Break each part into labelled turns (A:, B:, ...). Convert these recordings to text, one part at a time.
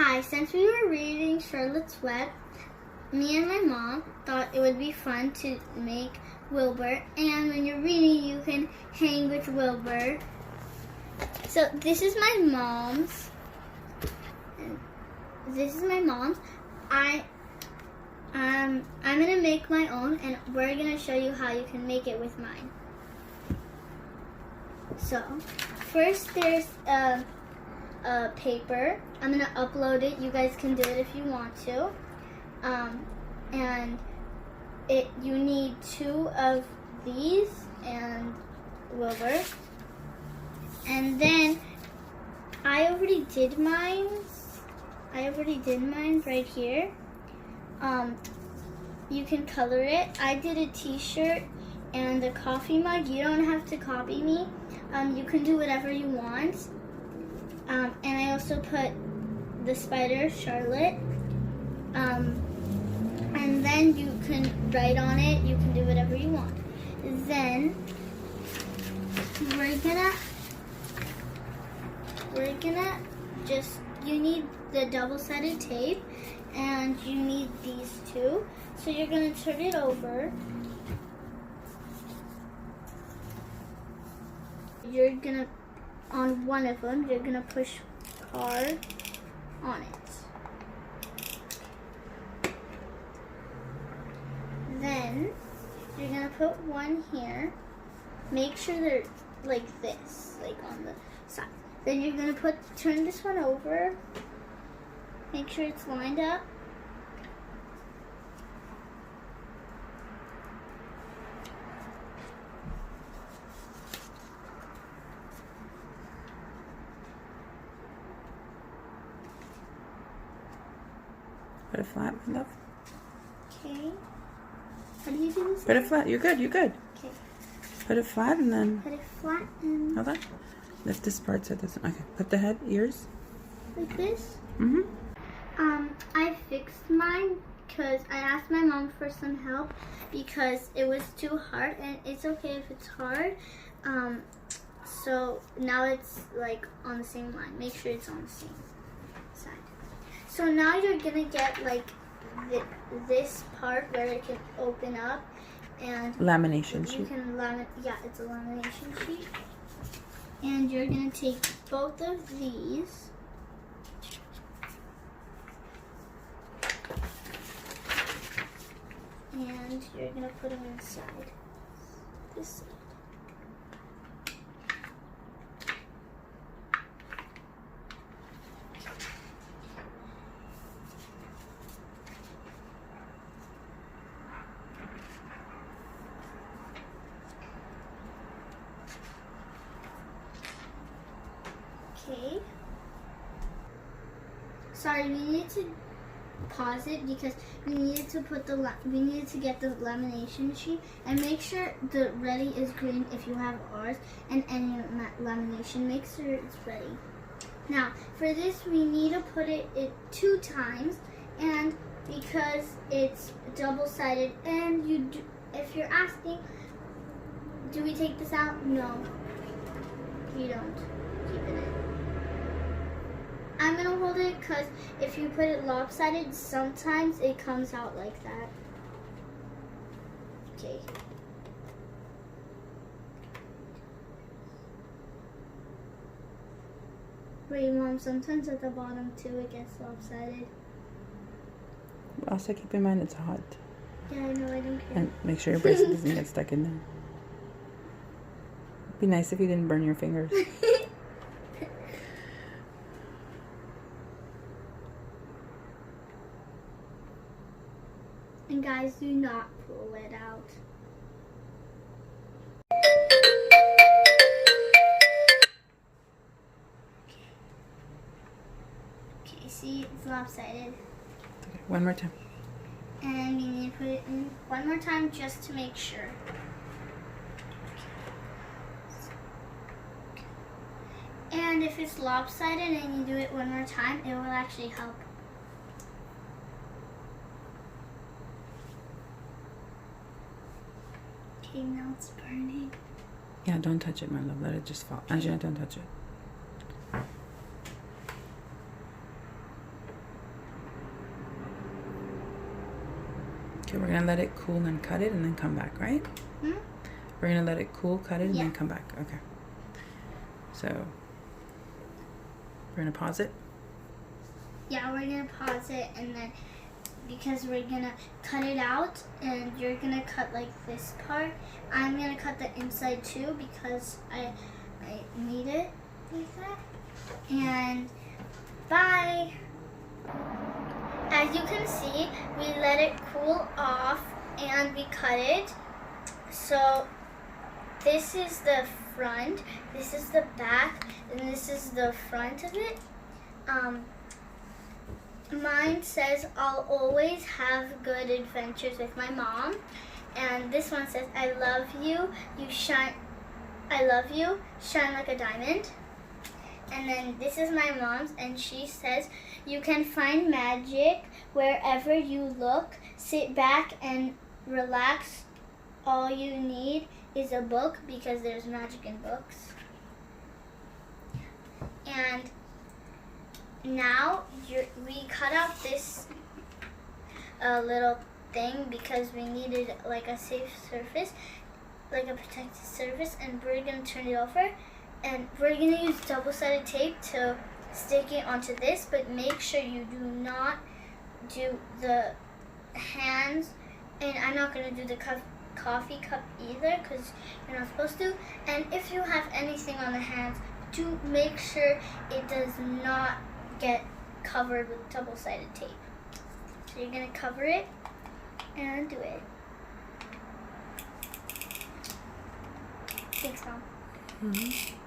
A: Hi, since we were reading Charlotte's Web, me and my mom thought it would be fun to make Wilbur, and when you're reading, you can hang with Wilbur. So this is my mom's. I'm gonna make my own, and we're gonna show you how you can make it with mine. So first, there's a paper. I'm gonna upload it. You guys can do it if you want to. And you need 2 of these and Wilbur. And then I already did mine right here. You can color it. I did a t-shirt and a coffee mug. You don't have to copy me. You can do whatever you want. And I also put the spider, Charlotte. And then you can write on it. You can do whatever you want. Then you need the double-sided tape, and you need these 2. So you're gonna turn it over. You're gonna, on one of them, you're gonna push hard on it. Then you're gonna put one here. Make sure they're like this, like on the side. Then you're gonna turn this one over. Make sure it's lined up.
B: Put it flat, my love.
A: Okay. How do you do this?
B: Put it flat. You're good. You're good.
A: Okay.
B: Put it flat and then.
A: Put it flat and.
B: Hold on. Lift this part so it doesn't. Okay. Put the head, ears.
A: Like this.
B: Mhm.
A: I fixed mine because I asked my mom for some help because it was too hard, and it's okay if it's hard. So now it's like on the same line. Make sure it's on the same side. So now you're gonna get like this part where it can open up, and
B: Lamination sheet.
A: You can yeah, it's a lamination sheet. And you're gonna take both of these. And you're gonna put them inside this side. Okay. Sorry, we needed to pause it because we needed to get the lamination sheet, and make sure the ready is green if you have ours, and any lamination, make sure it's ready. Now for this we need to put it 2 times, and because it's double-sided, and if you're asking, do we take this out? No, you don't. Keep it in. I'm gonna hold it because if you put it lopsided, sometimes it comes out like that. Okay. Wait, Mom, sometimes at the bottom too it gets lopsided.
B: Also keep in mind it's hot.
A: Yeah, I know, I don't care.
B: And make sure your bracelet doesn't get stuck in there. It'd be nice if you didn't burn your fingers.
A: And guys, do not pull it out. Okay, see, it's lopsided.
B: Okay, one more time.
A: And we need to put it in one more time just to make sure. And if it's lopsided and you do it one more time, it will actually help. Okay, now it's burning.
B: Yeah, don't touch it, my love. Let it just fall. Angela, don't touch it. Okay, we're gonna let it cool and then cut it and then come back, right?
A: Hmm?
B: We're gonna let it cool, cut it, and
A: Yeah.
B: then come back. Okay. So we're gonna pause it.
A: Yeah, we're gonna pause it, and then because we're gonna cut it out, and you're gonna cut like this part. I'm gonna cut the inside too because I need it like that. And bye. As you can see, we let it cool off and we cut it. So this is the front, this is the back, and this is the front of it. Mine says, "I'll always have good adventures with my mom." And this one says, "I love you, you shine, I love you, shine like a diamond." And then this is my mom's, and she says, "You can find magic wherever you look. Sit back and relax. All you need is a book because there's magic in books." And now we cut out this little thing because we needed like a safe surface, like a protected surface, and we're going to turn it over. And we're going to use double-sided tape to stick it onto this, but make sure you do not do the hands, and I'm not going to do the coffee cup either because you're not supposed to. And if you have anything on the hands, do make sure it does not get covered with double-sided tape. So you're going to cover it and do it. Thanks, Mom.
B: Mm-hmm.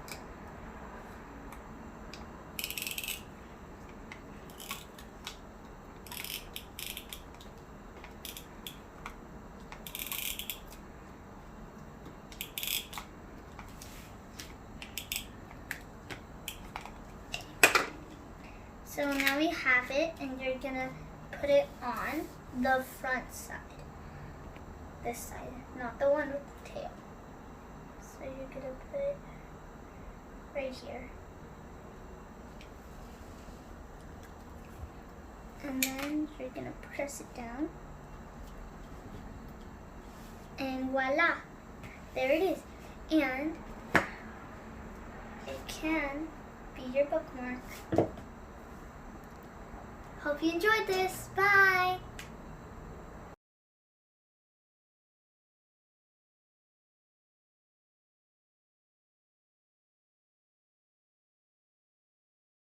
A: So now we have it, and you're gonna put it on the front side. This side, not the one with the tail. So you're gonna put it right here. And then you're gonna press it down. And voila, there it is. And it can be your bookmark. Hope you enjoyed this. Bye.